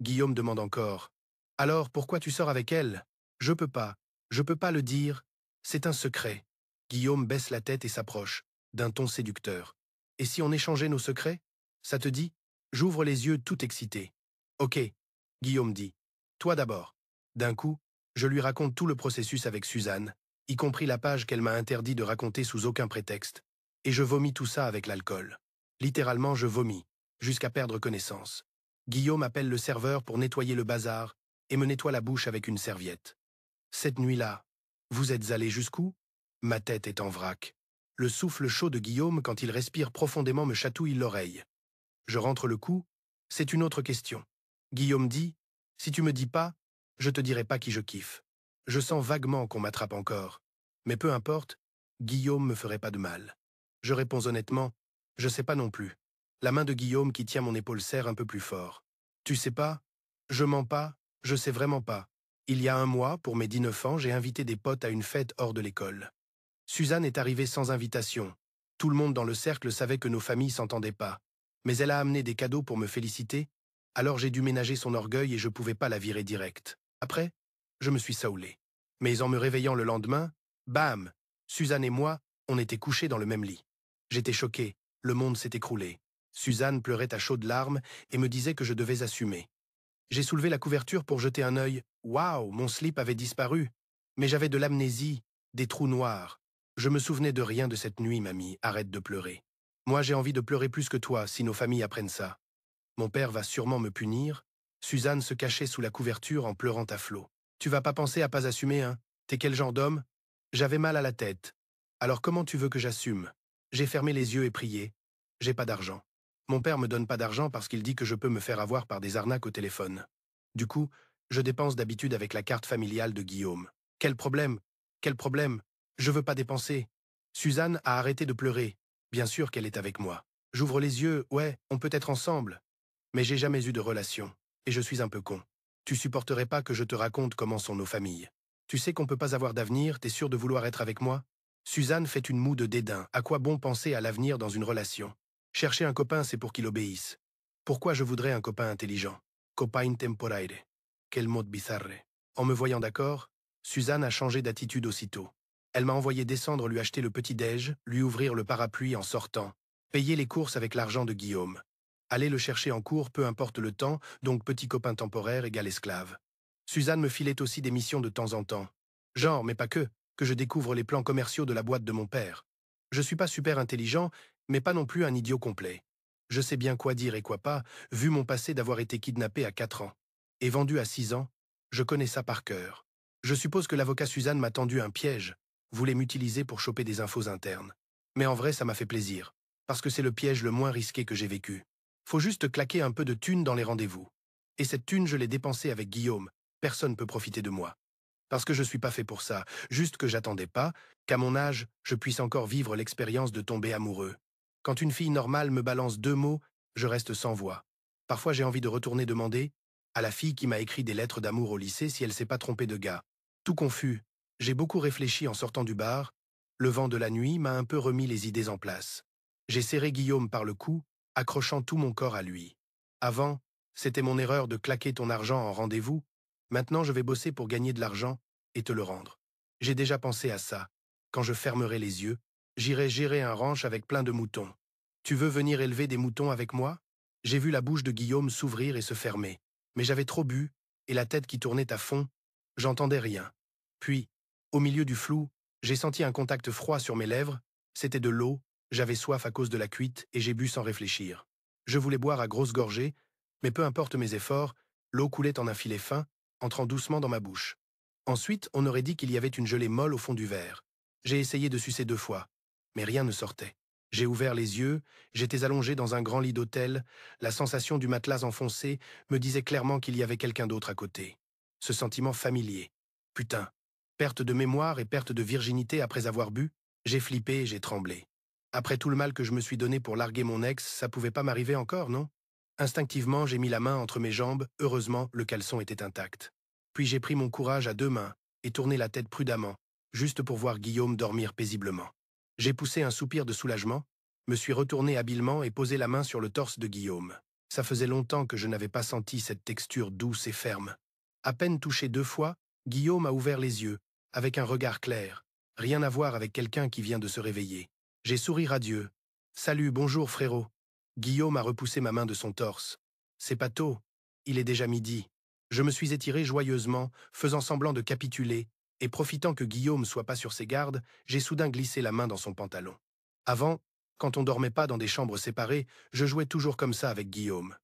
Guillaume demande encore. Alors, pourquoi tu sors avec elle? Je peux pas le dire. C'est un secret. Guillaume baisse la tête et s'approche, d'un ton séducteur. Et si on échangeait nos secrets? Ça te dit? J'ouvre les yeux tout excité. Ok, Guillaume dit. Toi d'abord. D'un coup, je lui raconte tout le processus avec Suzanne, y compris la page qu'elle m'a interdit de raconter sous aucun prétexte. Et je vomis tout ça avec l'alcool. Littéralement, je vomis, jusqu'à perdre connaissance. Guillaume appelle le serveur pour nettoyer le bazar et me nettoie la bouche avec une serviette. Cette nuit-là, vous êtes allé jusqu'où? Ma tête est en vrac. Le souffle chaud de Guillaume, quand il respire profondément, me chatouille l'oreille. Je rentre le coup. C'est une autre question. Guillaume dit, « Si tu me dis pas, je te dirai pas qui je kiffe. » Je sens vaguement qu'on m'attrape encore. Mais peu importe, Guillaume me ferait pas de mal. Je réponds honnêtement, « Je sais pas non plus. » La main de Guillaume qui tient mon épaule serre un peu plus fort. « Tu sais pas? Je mens pas, je sais vraiment pas. Il y a un mois, pour mes 19 ans, j'ai invité des potes à une fête hors de l'école. Suzanne est arrivée sans invitation. Tout le monde dans le cercle savait que nos familles s'entendaient pas. Mais elle a amené des cadeaux pour me féliciter, alors j'ai dû ménager son orgueil et je pouvais pas la virer direct. Après, je me suis saoulé. Mais en me réveillant le lendemain, bam, Suzanne et moi, on était couchés dans le même lit. J'étais choqué, le monde s'est écroulé. Suzanne pleurait à chaudes larmes et me disait que je devais assumer. J'ai soulevé la couverture pour jeter un œil. Waouh, mon slip avait disparu. Mais j'avais de l'amnésie, des trous noirs. Je me souvenais de rien de cette nuit, mamie, arrête de pleurer. Moi, j'ai envie de pleurer plus que toi si nos familles apprennent ça. Mon père va sûrement me punir. Suzanne se cachait sous la couverture en pleurant à flots. Tu vas pas penser à pas assumer, hein? T'es quel genre d'homme? J'avais mal à la tête. Alors comment tu veux que j'assume? J'ai fermé les yeux et prié. J'ai pas d'argent. Mon père me donne pas d'argent parce qu'il dit que je peux me faire avoir par des arnaques au téléphone. Du coup, je dépense d'habitude avec la carte familiale de Guillaume. Quel problème? Quel problème? Je veux pas dépenser. Suzanne a arrêté de pleurer. Bien sûr qu'elle est avec moi. J'ouvre les yeux, ouais, on peut être ensemble. Mais j'ai jamais eu de relation, et je suis un peu con. Tu supporterais pas que je te raconte comment sont nos familles. Tu sais qu'on peut pas avoir d'avenir, t'es sûr de vouloir être avec moi? Suzanne fait une moue de dédain. À quoi bon penser à l'avenir dans une relation? Chercher un copain, c'est pour qu'il obéisse. Pourquoi je voudrais un copain intelligent? Copain temporaire. Quel mot bizarre. En me voyant d'accord, Suzanne a changé d'attitude aussitôt. Elle m'a envoyé descendre lui acheter le petit-déj, lui ouvrir le parapluie en sortant, payer les courses avec l'argent de Guillaume. Aller le chercher en cours, peu importe le temps, donc petit copain temporaire égale esclave. Suzanne me filait aussi des missions de temps en temps. Genre, mais pas que je découvre les plans commerciaux de la boîte de mon père. Je suis pas super intelligent, mais pas non plus un idiot complet. Je sais bien quoi dire et quoi pas, vu mon passé d'avoir été kidnappé à 4 ans. Et vendu à 6 ans, je connais ça par cœur. Je suppose que l'avocat Suzanne m'a tendu un piège, voulait m'utiliser pour choper des infos internes. Mais en vrai, ça m'a fait plaisir, parce que c'est le piège le moins risqué que j'ai vécu. Faut juste claquer un peu de thune dans les rendez-vous. Et cette thune, je l'ai dépensée avec Guillaume. Personne peut profiter de moi. Parce que je suis pas fait pour ça, juste que j'attendais pas, qu'à mon âge, je puisse encore vivre l'expérience de tomber amoureux. Quand une fille normale me balance 2 mots, je reste sans voix. Parfois j'ai envie de retourner demander à la fille qui m'a écrit des lettres d'amour au lycée si elle s'est pas trompée de gars. Tout confus, j'ai beaucoup réfléchi en sortant du bar. Le vent de la nuit m'a un peu remis les idées en place. J'ai serré Guillaume par le cou, accrochant tout mon corps à lui. Avant, c'était mon erreur de claquer ton argent en rendez-vous. Maintenant, je vais bosser pour gagner de l'argent et te le rendre. J'ai déjà pensé à ça. Quand je fermerai les yeux, j'irai gérer un ranch avec plein de moutons. Tu veux venir élever des moutons avec moi? J'ai vu la bouche de Guillaume s'ouvrir et se fermer. Mais j'avais trop bu, et la tête qui tournait à fond, j'entendais rien. Puis, au milieu du flou, j'ai senti un contact froid sur mes lèvres. C'était de l'eau, j'avais soif à cause de la cuite et j'ai bu sans réfléchir. Je voulais boire à grosses gorgées, mais peu importe mes efforts, l'eau coulait en un filet fin, entrant doucement dans ma bouche. Ensuite, on aurait dit qu'il y avait une gelée molle au fond du verre. J'ai essayé de sucer 2 fois, mais rien ne sortait. J'ai ouvert les yeux, j'étais allongé dans un grand lit d'hôtel, la sensation du matelas enfoncé me disait clairement qu'il y avait quelqu'un d'autre à côté. Ce sentiment familier. Putain. Perte de mémoire et perte de virginité après avoir bu, j'ai flippé et j'ai tremblé. Après tout le mal que je me suis donné pour larguer mon ex, ça pouvait pas m'arriver encore, non? Instinctivement, j'ai mis la main entre mes jambes, heureusement, le caleçon était intact. Puis j'ai pris mon courage à 2 mains et tourné la tête prudemment, juste pour voir Guillaume dormir paisiblement. J'ai poussé un soupir de soulagement, me suis retourné habilement et posé la main sur le torse de Guillaume. Ça faisait longtemps que je n'avais pas senti cette texture douce et ferme. À peine touché 2 fois, Guillaume a ouvert les yeux, avec un regard clair. Rien à voir avec quelqu'un qui vient de se réveiller. J'ai souri radieux. « Salut, bonjour frérot. » Guillaume a repoussé ma main de son torse. « C'est pas tôt. Il est déjà midi. » Je me suis étiré joyeusement, faisant semblant de capituler, et profitant que Guillaume soit pas sur ses gardes, j'ai soudain glissé la main dans son pantalon. Avant, quand on dormait pas dans des chambres séparées, je jouais toujours comme ça avec Guillaume.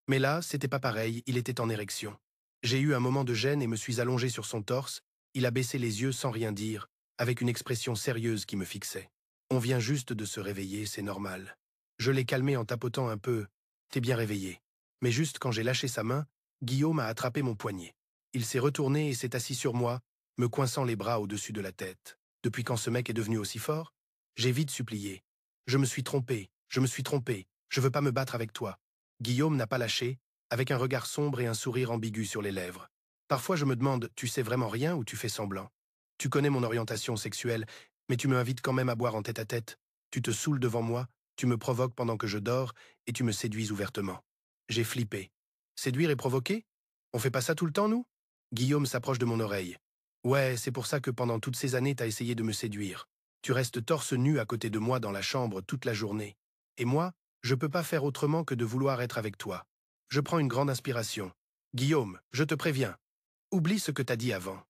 Mais là, c'était pas pareil, il était en érection. J'ai eu un moment de gêne et me suis allongé sur son torse, il a baissé les yeux sans rien dire, avec une expression sérieuse qui me fixait. On vient juste de se réveiller, c'est normal. Je l'ai calmé en tapotant un peu. T'es bien réveillé. Mais juste quand j'ai lâché sa main, Guillaume a attrapé mon poignet. Il s'est retourné et s'est assis sur moi, me coinçant les bras au-dessus de la tête. Depuis quand ce mec est devenu aussi fort? J'ai vite supplié. Je me suis trompé, je veux pas me battre avec toi. Guillaume n'a pas lâché, avec un regard sombre et un sourire ambigu sur les lèvres. Parfois je me demande, tu sais vraiment rien ou tu fais semblant? Tu connais mon orientation sexuelle, mais tu m'invites quand même à boire en tête-à-tête. Tu te saoules devant moi, tu me provoques pendant que je dors, et tu me séduis ouvertement. J'ai flippé. Séduire et provoquer? On fait pas ça tout le temps, nous? Guillaume s'approche de mon oreille. Ouais, c'est pour ça que pendant toutes ces années t'as essayé de me séduire. Tu restes torse nu à côté de moi dans la chambre toute la journée. Et moi, je peux pas faire autrement que de vouloir être avec toi. Je prends une grande inspiration. Guillaume, je te préviens. Oublie ce que t'as dit avant.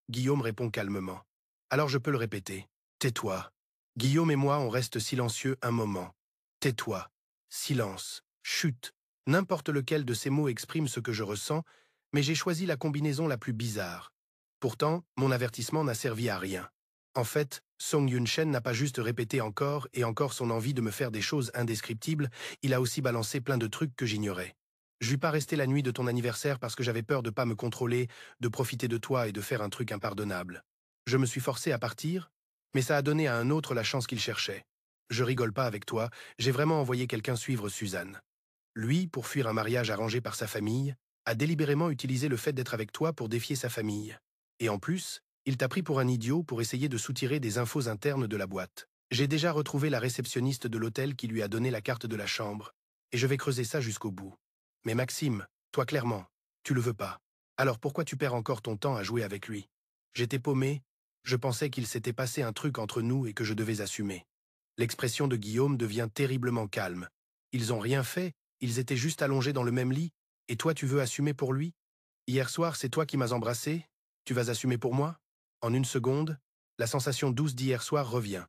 Guillaume répond calmement. Alors je peux le répéter. Tais-toi. Guillaume et moi, on reste silencieux un moment. Tais-toi. Silence. Chut. N'importe lequel de ces mots exprime ce que je ressens, mais j'ai choisi la combinaison la plus bizarre. Pourtant, mon avertissement n'a servi à rien. En fait, Song Yun-shen n'a pas juste répété encore et encore son envie de me faire des choses indescriptibles, il a aussi balancé plein de trucs que j'ignorais. Je lui pas resté la nuit de ton anniversaire parce que j'avais peur de pas me contrôler, de profiter de toi et de faire un truc impardonnable. Je me suis forcé à partir, mais ça a donné à un autre la chance qu'il cherchait. Je rigole pas avec toi, j'ai vraiment envoyé quelqu'un suivre Suzanne. Lui, pour fuir un mariage arrangé par sa famille, a délibérément utilisé le fait d'être avec toi pour défier sa famille. Et en plus, il t'a pris pour un idiot pour essayer de soutirer des infos internes de la boîte. J'ai déjà retrouvé la réceptionniste de l'hôtel qui lui a donné la carte de la chambre, et je vais creuser ça jusqu'au bout. Mais Maxime, toi clairement, tu le veux pas. Alors pourquoi tu perds encore ton temps à jouer avec lui? J'étais paumé, je pensais qu'il s'était passé un truc entre nous et que je devais assumer. L'expression de Guillaume devient terriblement calme. Ils ont rien fait, ils étaient juste allongés dans le même lit, et toi tu veux assumer pour lui? Hier soir, c'est toi qui m'as embrassé, tu vas assumer pour moi? En une seconde, la sensation douce d'hier soir revient.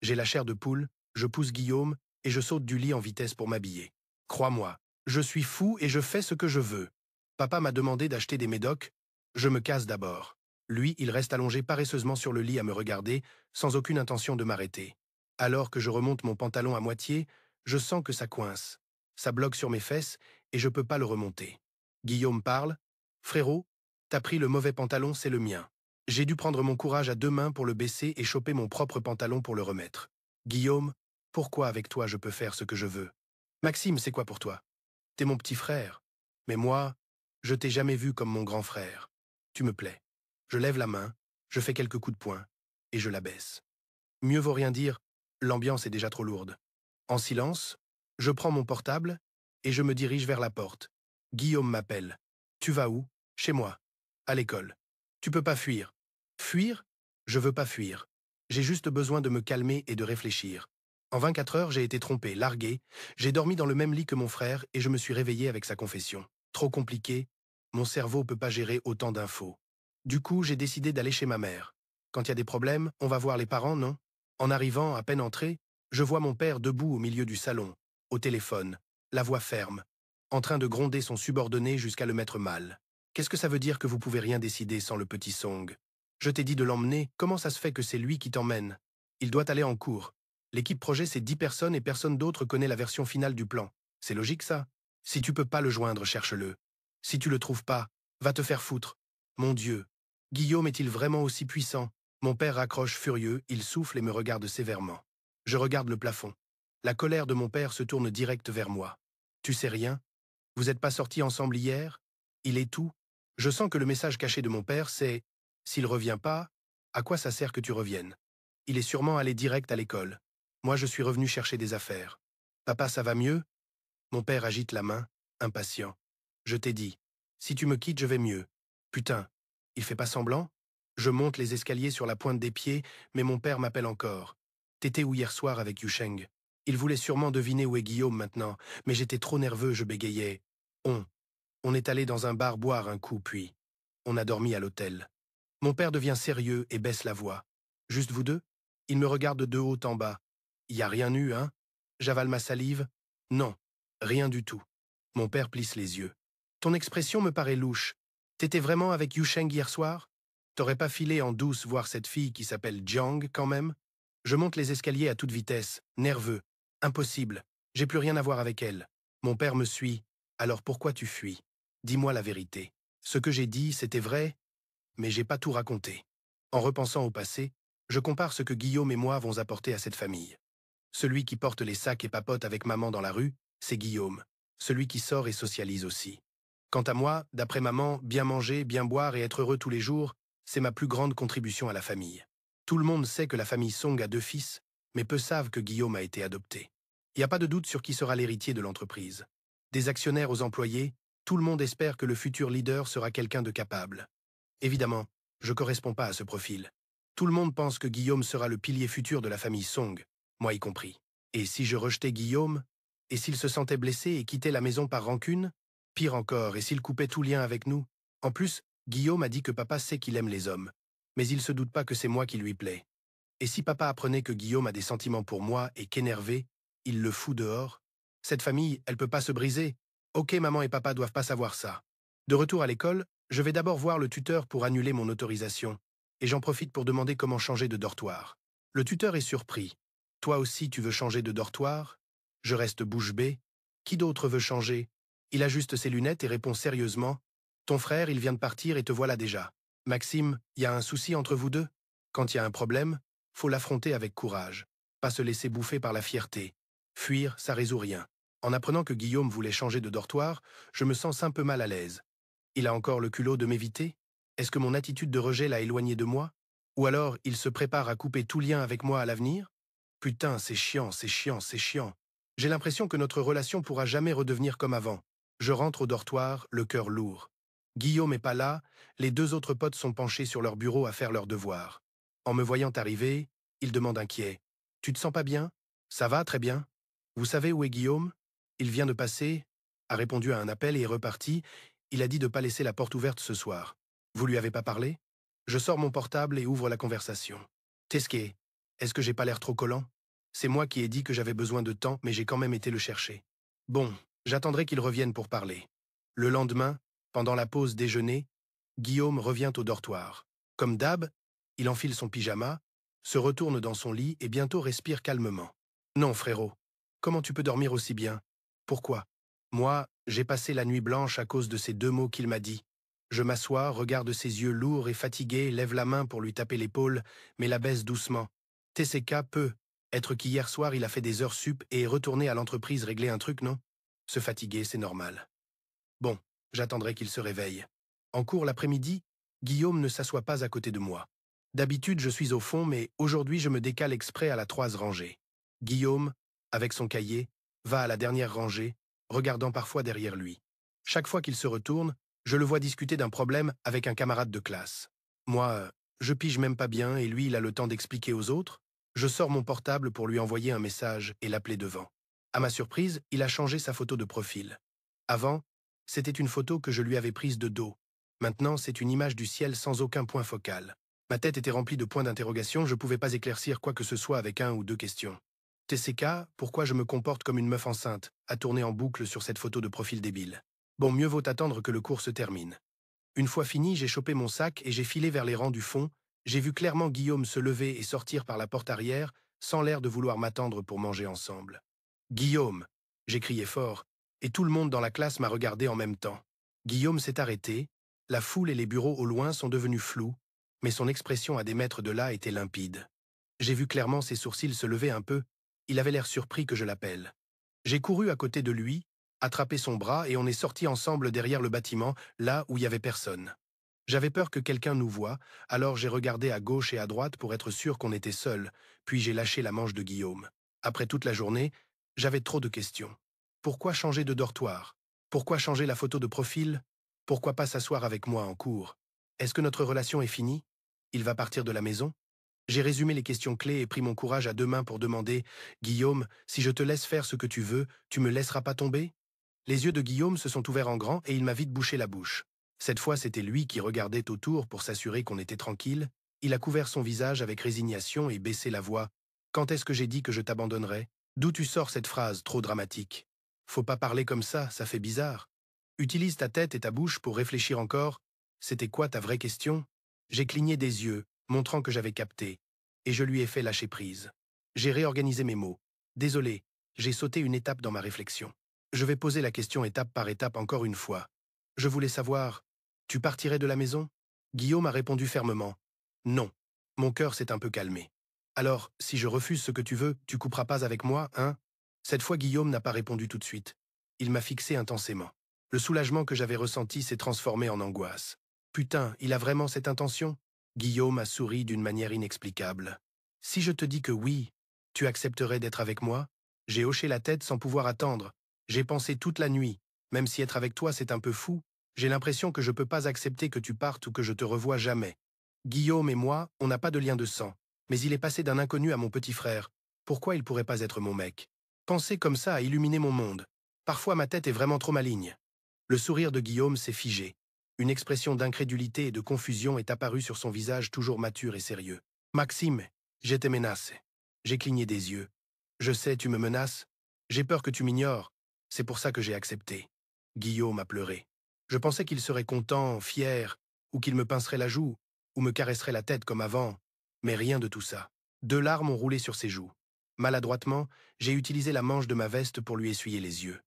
J'ai la chair de poule, je pousse Guillaume et je saute du lit en vitesse pour m'habiller. Crois-moi, je suis fou et je fais ce que je veux. Papa m'a demandé d'acheter des médocs, je me casse d'abord. Lui, il reste allongé paresseusement sur le lit à me regarder, sans aucune intention de m'arrêter. Alors que je remonte mon pantalon à moitié, je sens que ça coince. Ça bloque sur mes fesses et je peux pas le remonter. Guillaume parle. Frérot, t'as pris le mauvais pantalon, c'est le mien. J'ai dû prendre mon courage à 2 mains pour le baisser et choper mon propre pantalon pour le remettre. Guillaume, pourquoi avec toi je peux faire ce que je veux? Maxime, c'est quoi pour toi? T'es mon petit frère. Mais moi, je t'ai jamais vu comme mon grand frère. Tu me plais. Je lève la main, je fais quelques coups de poing, et je la baisse. Mieux vaut rien dire, l'ambiance est déjà trop lourde. En silence, je prends mon portable, et je me dirige vers la porte. Guillaume m'appelle. Tu vas où? Chez moi. À l'école. Tu peux pas fuir. Fuir? Je veux pas fuir. J'ai juste besoin de me calmer et de réfléchir. En 24 heures, j'ai été trompé, largué, j'ai dormi dans le même lit que mon frère et je me suis réveillé avec sa confession. Trop compliqué, mon cerveau peut pas gérer autant d'infos. Du coup, j'ai décidé d'aller chez ma mère. Quand il y a des problèmes, on va voir les parents, non? En arrivant, à peine entré, je vois mon père debout au milieu du salon, au téléphone, la voix ferme, en train de gronder son subordonné jusqu'à le mettre mal. Qu'est-ce que ça veut dire que vous pouvez rien décider sans le petit Song? Je t'ai dit de l'emmener, comment ça se fait que c'est lui qui t'emmène? Il doit aller en cours. L'équipe projet, c'est 10 personnes et personne d'autre connaît la version finale du plan. C'est logique, ça? Si tu peux pas le joindre, cherche-le. Si tu le trouves pas, va te faire foutre. Mon Dieu. Guillaume est-il vraiment aussi puissant? Mon père raccroche furieux, il souffle et me regarde sévèrement. Je regarde le plafond. La colère de mon père se tourne direct vers moi. Tu sais rien? Vous n'êtes pas sortis ensemble hier? Il est tout? Je sens que le message caché de mon père, c'est s'il revient pas, à quoi ça sert que tu reviennes? Il est sûrement allé direct à l'école. Moi, je suis revenu chercher des affaires. Papa, ça va mieux? Mon père agite la main, impatient. Je t'ai dit, si tu me quittes, je vais mieux. Putain, il fait pas semblant? Je monte les escaliers sur la pointe des pieds, mais mon père m'appelle encore. T'étais où hier soir avec Yusheng? Il voulait sûrement deviner où est Guillaume maintenant, mais j'étais trop nerveux, je bégayais. On. On est allé dans un bar boire un coup, puis on a dormi à l'hôtel. Mon père devient sérieux et baisse la voix. Juste vous deux? Il me regarde de haut en bas. Y a rien eu, hein? J'avale ma salive. Non, rien du tout. Mon père plisse les yeux. Ton expression me paraît louche. T'étais vraiment avec Yusheng hier soir? T'aurais pas filé en douce voir cette fille qui s'appelle Jiang, quand même? Je monte les escaliers à toute vitesse, nerveux. Impossible. J'ai plus rien à voir avec elle. Mon père me suit. Alors pourquoi tu fuis? Dis-moi la vérité. Ce que j'ai dit, c'était vrai, mais j'ai pas tout raconté. En repensant au passé, je compare ce que Guillaume et moi avons apporté à cette famille. Celui qui porte les sacs et papote avec maman dans la rue, c'est Guillaume. Celui qui sort et socialise aussi. Quant à moi, d'après maman, bien manger, bien boire et être heureux tous les jours, c'est ma plus grande contribution à la famille. Tout le monde sait que la famille Song a 2 fils, mais peu savent que Guillaume a été adopté. Il n'y a pas de doute sur qui sera l'héritier de l'entreprise. Des actionnaires aux employés, tout le monde espère que le futur leader sera quelqu'un de capable. Évidemment, je ne corresponds pas à ce profil. Tout le monde pense que Guillaume sera le pilier futur de la famille Song, moi y compris. Et si je rejetais Guillaume? Et s'il se sentait blessé et quittait la maison par rancune? Pire encore, et s'il coupait tout lien avec nous? En plus, Guillaume a dit que papa sait qu'il aime les hommes. Mais il se doute pas que c'est moi qui lui plais. Et si papa apprenait que Guillaume a des sentiments pour moi et qu'énervé, il le fout dehors? Cette famille, elle peut pas se briser. Ok, maman et papa doivent pas savoir ça. De retour à l'école, je vais d'abord voir le tuteur pour annuler mon autorisation. Et j'en profite pour demander comment changer de dortoir. Le tuteur est surpris. Toi aussi, tu veux changer de dortoir? Je reste bouche bée. Qui d'autre veut changer? Il ajuste ses lunettes et répond sérieusement. Ton frère, il vient de partir et te voilà déjà. Maxime, y a un souci entre vous deux? Quand il y a un problème, faut l'affronter avec courage. Pas se laisser bouffer par la fierté. Fuir, ça résout rien. En apprenant que Guillaume voulait changer de dortoir, je me sens un peu mal à l'aise. Il a encore le culot de m'éviter? Est-ce que mon attitude de rejet l'a éloigné de moi? Ou alors il se prépare à couper tout lien avec moi à l'avenir? Putain, c'est chiant, c'est chiant, c'est chiant. J'ai l'impression que notre relation pourra jamais redevenir comme avant. Je rentre au dortoir, le cœur lourd. Guillaume est pas là, les 2 autres potes sont penchés sur leur bureau à faire leurs devoirs. En me voyant arriver, il demande inquiet. Tu te sens pas bien? Ça va, très bien. Vous savez où est Guillaume? Il vient de passer, a répondu à un appel et est reparti. Il a dit de pas laisser la porte ouverte ce soir. Vous lui avez pas parlé? Je sors mon portable et ouvre la conversation. Tesquet, est-ce que j'ai pas l'air trop collant? C'est moi qui ai dit que j'avais besoin de temps, mais j'ai quand même été le chercher. Bon, j'attendrai qu'il revienne pour parler. Le lendemain, pendant la pause déjeuner, Guillaume revient au dortoir. Comme d'hab, il enfile son pyjama, se retourne dans son lit et bientôt respire calmement. Non, frérot, comment tu peux dormir aussi bien? Pourquoi? Moi, j'ai passé la nuit blanche à cause de ces 2 mots qu'il m'a dit. Je m'assois, regarde ses yeux lourds et fatigués, lève la main pour lui taper l'épaule, mais la baisse doucement. TCK peut être qu'hier soir il a fait des heures sup et est retourné à l'entreprise régler un truc, non? Se fatiguer, c'est normal. Bon, j'attendrai qu'il se réveille. En cours l'après-midi, Guillaume ne s'assoit pas à côté de moi. D'habitude, je suis au fond, mais aujourd'hui, je me décale exprès à la 3e rangée. Guillaume, avec son cahier, va à la dernière rangée, regardant parfois derrière lui. Chaque fois qu'il se retourne, je le vois discuter d'un problème avec un camarade de classe. Moi, je pige même pas bien et lui, il a le temps d'expliquer aux autres. Je sors mon portable pour lui envoyer un message et l'appeler devant. À ma surprise, il a changé sa photo de profil. Avant, c'était une photo que je lui avais prise de dos. Maintenant, c'est une image du ciel sans aucun point focal. Ma tête était remplie de points d'interrogation, je ne pouvais pas éclaircir quoi que ce soit avec 1 ou 2 questions. TCK, pourquoi je me comporte comme une meuf enceinte, à tourner en boucle sur cette photo de profil débile? Bon, mieux vaut attendre que le cours se termine. Une fois fini, j'ai chopé mon sac et j'ai filé vers les rangs du fond. J'ai vu clairement Guillaume se lever et sortir par la porte arrière, sans l'air de vouloir m'attendre pour manger ensemble. Guillaume! J'ai crié fort, et tout le monde dans la classe m'a regardé en même temps. Guillaume s'est arrêté, la foule et les bureaux au loin sont devenus flous, mais son expression à des mètres de là était limpide. J'ai vu clairement ses sourcils se lever un peu, il avait l'air surpris que je l'appelle. J'ai couru à côté de lui, attrapé son bras et on est sortis ensemble derrière le bâtiment, là où il y avait personne. J'avais peur que quelqu'un nous voie, alors j'ai regardé à gauche et à droite pour être sûr qu'on était seuls, puis j'ai lâché la manche de Guillaume. Après toute la journée, j'avais trop de questions. Pourquoi changer de dortoir? Pourquoi changer la photo de profil? Pourquoi pas s'asseoir avec moi en cours? Est-ce que notre relation est finie? Il va partir de la maison? J'ai résumé les questions clés et pris mon courage à deux mains pour demander « Guillaume, si je te laisse faire ce que tu veux, tu me laisseras pas tomber ?» Les yeux de Guillaume se sont ouverts en grand et il m'a vite bouché la bouche. Cette fois, c'était lui qui regardait autour pour s'assurer qu'on était tranquille. Il a couvert son visage avec résignation et baissé la voix. « Quand est-ce que j'ai dit que je t'abandonnerais? D'où tu sors cette phrase trop dramatique? Faut pas parler comme ça fait bizarre. Utilise ta tête et ta bouche pour réfléchir encore. C'était quoi ta vraie question? » J'ai cligné des yeux, montrant que j'avais capté, et je lui ai fait lâcher prise. J'ai réorganisé mes mots. Désolé, j'ai sauté une étape dans ma réflexion. Je vais poser la question étape par étape encore une fois. Je voulais savoir, tu partirais de la maison? Guillaume a répondu fermement. Non. Mon cœur s'est un peu calmé. Alors, si je refuse ce que tu veux, tu couperas pas avec moi, hein? Cette fois, Guillaume n'a pas répondu tout de suite. Il m'a fixé intensément. Le soulagement que j'avais ressenti s'est transformé en angoisse. Putain, il a vraiment cette intention? Guillaume a souri d'une manière inexplicable. Si je te dis que oui, tu accepterais d'être avec moi? J'ai hoché la tête sans pouvoir attendre. J'ai pensé toute la nuit. Même si être avec toi c'est un peu fou, j'ai l'impression que je peux pas accepter que tu partes ou que je te revoie jamais. Guillaume et moi, on n'a pas de lien de sang. Mais il est passé d'un inconnu à mon petit frère. Pourquoi il pourrait pas être mon mec? Penser comme ça a illuminé mon monde. Parfois ma tête est vraiment trop maligne. Le sourire de Guillaume s'est figé. Une expression d'incrédulité et de confusion est apparue sur son visage toujours mature et sérieux. Maxime, je te menace. J'ai cligné des yeux. Je sais, tu me menaces. J'ai peur que tu m'ignores. C'est pour ça que j'ai accepté. Guillaume a pleuré. Je pensais qu'il serait content, fier, ou qu'il me pincerait la joue, ou me caresserait la tête comme avant. Mais rien de tout ça. Deux larmes ont roulé sur ses joues. Maladroitement, j'ai utilisé la manche de ma veste pour lui essuyer les yeux.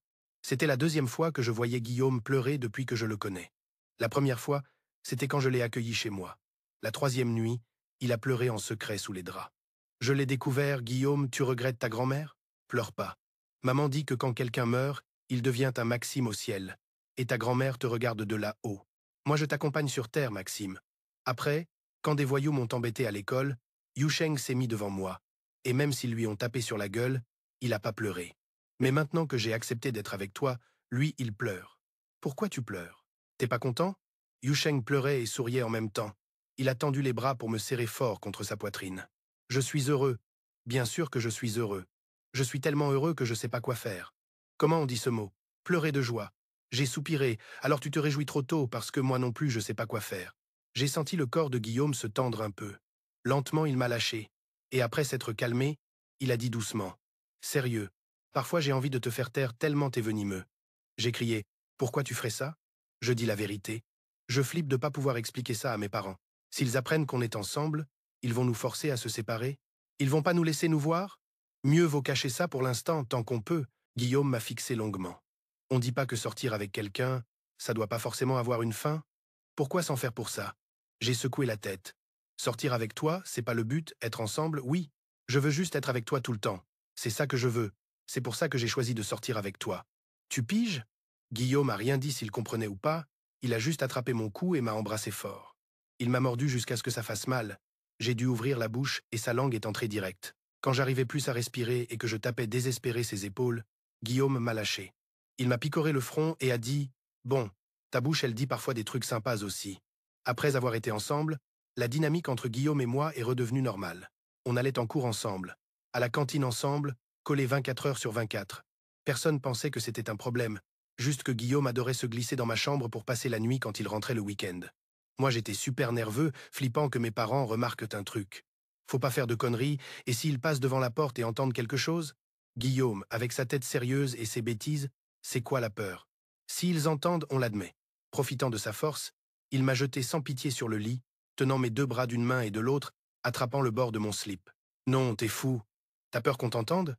C'était la deuxième fois que je voyais Guillaume pleurer depuis que je le connais. La première fois, c'était quand je l'ai accueilli chez moi. La troisième nuit, il a pleuré en secret sous les draps. Je l'ai découvert, Guillaume, tu regrettes ta grand-mère? Pleure pas. Maman dit que quand quelqu'un meurt, il devient un Maxime au ciel. Et ta grand-mère te regarde de là-haut. Moi, je t'accompagne sur terre, Maxime. Après, quand des voyous m'ont embêté à l'école, Yusheng s'est mis devant moi. Et même s'ils lui ont tapé sur la gueule, il a pas pleuré. Mais maintenant que j'ai accepté d'être avec toi, lui, il pleure. Pourquoi tu pleures? T'es pas content? Yusheng pleurait et souriait en même temps. Il a tendu les bras pour me serrer fort contre sa poitrine. Je suis heureux. Bien sûr que je suis heureux. Je suis tellement heureux que je sais pas quoi faire. Comment on dit ce mot? Pleurer de joie. J'ai soupiré, alors tu te réjouis trop tôt parce que moi non plus je sais pas quoi faire. J'ai senti le corps de Guillaume se tendre un peu. Lentement, il m'a lâché. Et après s'être calmé, il a dit doucement. Sérieux, parfois j'ai envie de te faire taire tellement t'es venimeux. J'ai crié. Pourquoi tu ferais ça? Je dis la vérité. Je flippe de pas pouvoir expliquer ça à mes parents. S'ils apprennent qu'on est ensemble, ils vont nous forcer à se séparer. Ils vont pas nous laisser nous voir? Mieux vaut cacher ça pour l'instant, tant qu'on peut. Guillaume m'a fixé longuement. On dit pas que sortir avec quelqu'un, ça doit pas forcément avoir une fin? Pourquoi s'en faire pour ça? J'ai secoué la tête. Sortir avec toi, c'est pas le but, être ensemble, oui. Je veux juste être avec toi tout le temps. C'est ça que je veux. C'est pour ça que j'ai choisi de sortir avec toi. Tu piges? Guillaume a rien dit s'il comprenait ou pas, il a juste attrapé mon cou et m'a embrassé fort. Il m'a mordu jusqu'à ce que ça fasse mal. J'ai dû ouvrir la bouche et sa langue est entrée directe. Quand j'arrivais plus à respirer et que je tapais désespéré ses épaules, Guillaume m'a lâché. Il m'a picoré le front et a dit « Bon, ta bouche elle dit parfois des trucs sympas aussi. » Après avoir été ensemble, la dynamique entre Guillaume et moi est redevenue normale. On allait en cours ensemble, à la cantine ensemble, collés 24 heures sur 24. Personne pensait que c'était un problème, juste que Guillaume adorait se glisser dans ma chambre pour passer la nuit quand il rentrait le week-end. Moi j'étais super nerveux, flippant que mes parents remarquent un truc. Faut pas faire de conneries, et s'ils passent devant la porte et entendent quelque chose? Guillaume, avec sa tête sérieuse et ses bêtises, c'est quoi la peur? S'ils entendent, on l'admet. Profitant de sa force, Il m'a jeté sans pitié sur le lit, tenant mes 2 bras d'une main et de l'autre, attrapant le bord de mon slip. Non, t'es fou. T'as peur qu'on t'entende?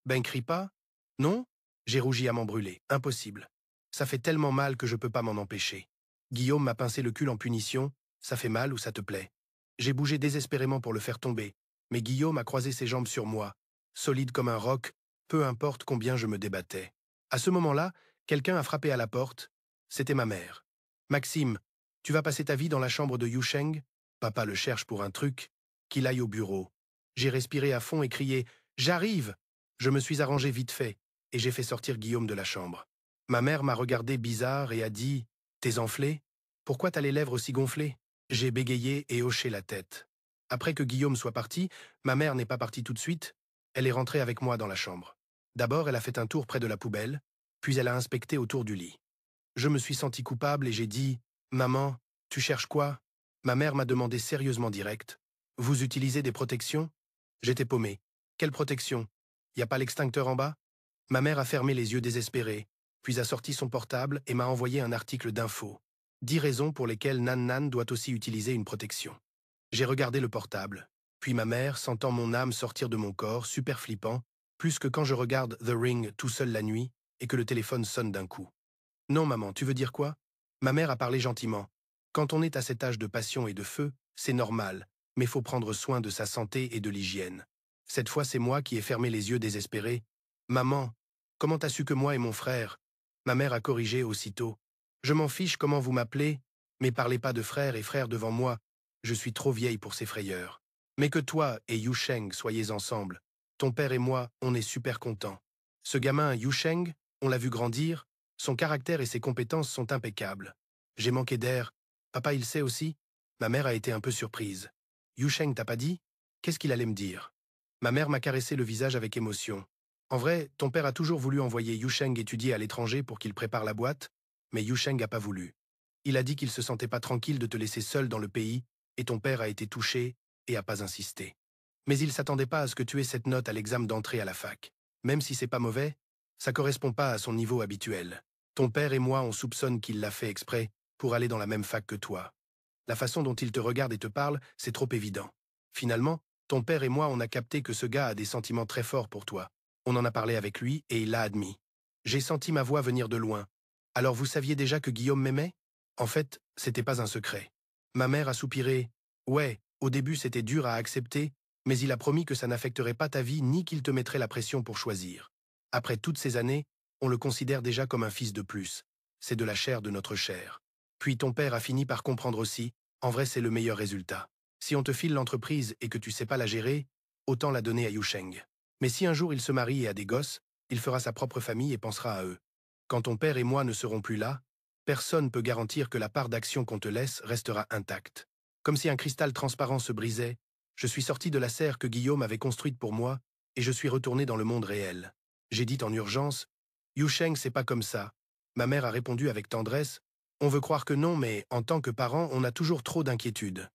Ben crie pas. Non? J'ai rougi à m'en brûler. Impossible. Ça fait tellement mal que je peux pas m'en empêcher. Guillaume m'a pincé le cul en punition. Ça fait mal ou ça te plaît? J'ai bougé désespérément pour le faire tomber, mais Guillaume a croisé ses jambes sur moi, solide comme un roc, peu importe combien je me débattais. À ce moment-là, quelqu'un a frappé à la porte. C'était ma mère. Maxime, tu vas passer ta vie dans la chambre de Yusheng? Papa le cherche pour un truc. Qu'il aille au bureau. J'ai respiré à fond et crié « J'arrive !» Je me suis arrangé vite fait, et j'ai fait sortir Guillaume de la chambre. Ma mère m'a regardé bizarre et a dit « T'es enflé? Pourquoi t'as les lèvres aussi gonflées ?» J'ai bégayé et hoché la tête. Après que Guillaume soit parti, ma mère n'est pas partie tout de suite, elle est rentrée avec moi dans la chambre. D'abord, elle a fait un tour près de la poubelle, puis elle a inspecté autour du lit. Je me suis senti coupable et j'ai dit « Maman, tu cherches quoi ?» Ma mère m'a demandé sérieusement direct « Vous utilisez des protections ?» J'étais paumé. « Quelle protection? Y a pas l'extincteur en bas ?» Ma mère a fermé les yeux désespérés, puis a sorti son portable et m'a envoyé un article d'info. 10 raisons pour lesquelles Nan Nan doit aussi utiliser une protection. J'ai regardé le portable, puis ma mère, sentant mon âme sortir de mon corps, super flippant, plus que quand je regarde The Ring tout seul la nuit et que le téléphone sonne d'un coup. Non, maman, tu veux dire quoi? Ma mère a parlé gentiment. Quand on est à cet âge de passion et de feu, c'est normal, mais faut prendre soin de sa santé et de l'hygiène. Cette fois, c'est moi qui ai fermé les yeux désespérés. Maman, comment t'as su que moi et mon frère? Ma mère a corrigé aussitôt. Je m'en fiche comment vous m'appelez, mais parlez pas de frère et frère devant moi. Je suis trop vieille pour ces frayeurs. Mais que toi et Yusheng soyez ensemble. Ton père et moi, on est super contents. Ce gamin, Yusheng, on l'a vu grandir, son caractère et ses compétences sont impeccables. J'ai manqué d'air. Papa, il sait aussi? Ma mère a été un peu surprise. Yusheng t'a pas dit? Qu'est-ce qu'il allait me dire? Ma mère m'a caressé le visage avec émotion. En vrai, ton père a toujours voulu envoyer Yusheng étudier à l'étranger pour qu'il prépare la boîte, mais Yusheng n'a pas voulu. Il a dit qu'il se sentait pas tranquille de te laisser seul dans le pays, et ton père a été touché et a pas insisté. Mais il s'attendait pas à ce que tu aies cette note à l'examen d'entrée à la fac. Même si c'est pas mauvais, ça correspond pas à son niveau habituel. Ton père et moi, on soupçonne qu'il l'a fait exprès pour aller dans la même fac que toi. La façon dont il te regarde et te parle, c'est trop évident. Finalement, ton père et moi, on a capté que ce gars a des sentiments très forts pour toi. On en a parlé avec lui et il l'a admis. J'ai senti ma voix venir de loin. Alors vous saviez déjà que Guillaume m'aimait? En fait, c'était pas un secret. Ma mère a soupiré. Ouais, au début c'était dur à accepter, mais il a promis que ça n'affecterait pas ta vie ni qu'il te mettrait la pression pour choisir. Après toutes ces années, on le considère déjà comme un fils de plus. C'est de la chair de notre chair. Puis ton père a fini par comprendre aussi, en vrai c'est le meilleur résultat. Si on te file l'entreprise et que tu sais pas la gérer, autant la donner à Yusheng. Mais si un jour il se marie et a des gosses, il fera sa propre famille et pensera à eux. Quand ton père et moi ne serons plus là, personne ne peut garantir que la part d'action qu'on te laisse restera intacte. Comme si un cristal transparent se brisait, je suis sorti de la serre que Guillaume avait construite pour moi et je suis retourné dans le monde réel. J'ai dit en urgence « Yusheng, c'est pas comme ça ». Ma mère a répondu avec tendresse « On veut croire que non, mais en tant que parent, on a toujours trop d'inquiétudes.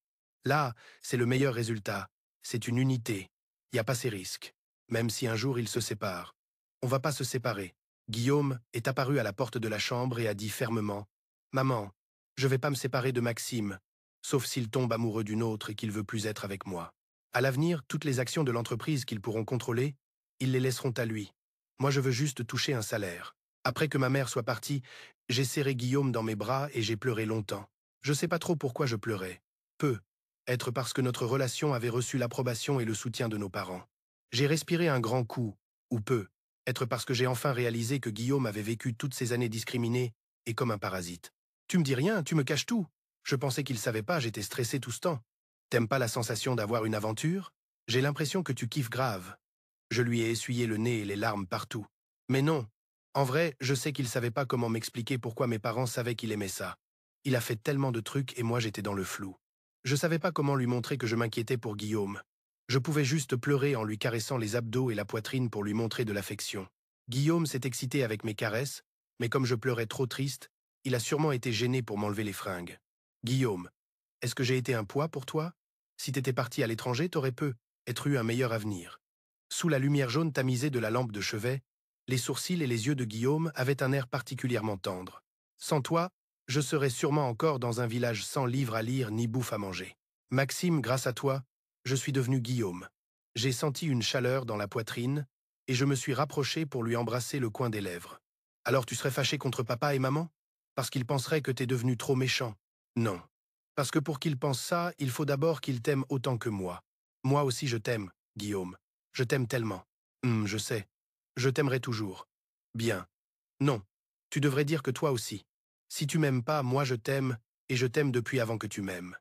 Là, c'est le meilleur résultat. C'est une unité. Il n'y a pas ces risques. Même si un jour ils se séparent. On va pas se séparer. » Guillaume est apparu à la porte de la chambre et a dit fermement « Maman, je vais pas me séparer de Maxime, sauf s'il tombe amoureux d'une autre et qu'il veut plus être avec moi. À l'avenir, toutes les actions de l'entreprise qu'ils pourront contrôler, ils les laisseront à lui. Moi, je veux juste toucher un salaire. » Après que ma mère soit partie, j'ai serré Guillaume dans mes bras et j'ai pleuré longtemps. Je sais pas trop pourquoi je pleurais. Peu. Être parce que notre relation avait reçu l'approbation et le soutien de nos parents. J'ai respiré un grand coup, ou peu. Être parce que j'ai enfin réalisé que Guillaume avait vécu toutes ces années discriminé et comme un parasite. Tu me dis rien, tu me caches tout. Je pensais qu'il savait pas, j'étais stressé tout ce temps. T'aimes pas la sensation d'avoir une aventure? J'ai l'impression que tu kiffes grave. Je lui ai essuyé le nez et les larmes partout. Mais non. En vrai, je sais qu'il savait pas comment m'expliquer pourquoi mes parents savaient qu'il aimait ça. Il a fait tellement de trucs et moi j'étais dans le flou. Je savais pas comment lui montrer que je m'inquiétais pour Guillaume. Je pouvais juste pleurer en lui caressant les abdos et la poitrine pour lui montrer de l'affection. Guillaume s'est excité avec mes caresses, mais comme je pleurais trop triste, il a sûrement été gêné pour m'enlever les fringues. Guillaume, est-ce que j'ai été un poids pour toi? Si t'étais parti à l'étranger, t'aurais être eu un meilleur avenir. Sous la lumière jaune tamisée de la lampe de chevet, les sourcils et les yeux de Guillaume avaient un air particulièrement tendre. Sans toi, je serais sûrement encore dans un village sans livre à lire ni bouffe à manger. Maxime, grâce à toi, je suis devenu Guillaume. J'ai senti une chaleur dans la poitrine et je me suis rapproché pour lui embrasser le coin des lèvres. Alors tu serais fâché contre papa et maman? Parce qu'ils penseraient que t'es devenu trop méchant? Non. Parce que pour qu'ils pensent ça, il faut d'abord qu'ils t'aiment autant que moi. Moi aussi je t'aime, Guillaume. Je t'aime tellement. Je sais. Je t'aimerai toujours. Bien. Non. Tu devrais dire que toi aussi. Si tu m'aimes pas, moi je t'aime, et je t'aime depuis avant que tu m'aimes.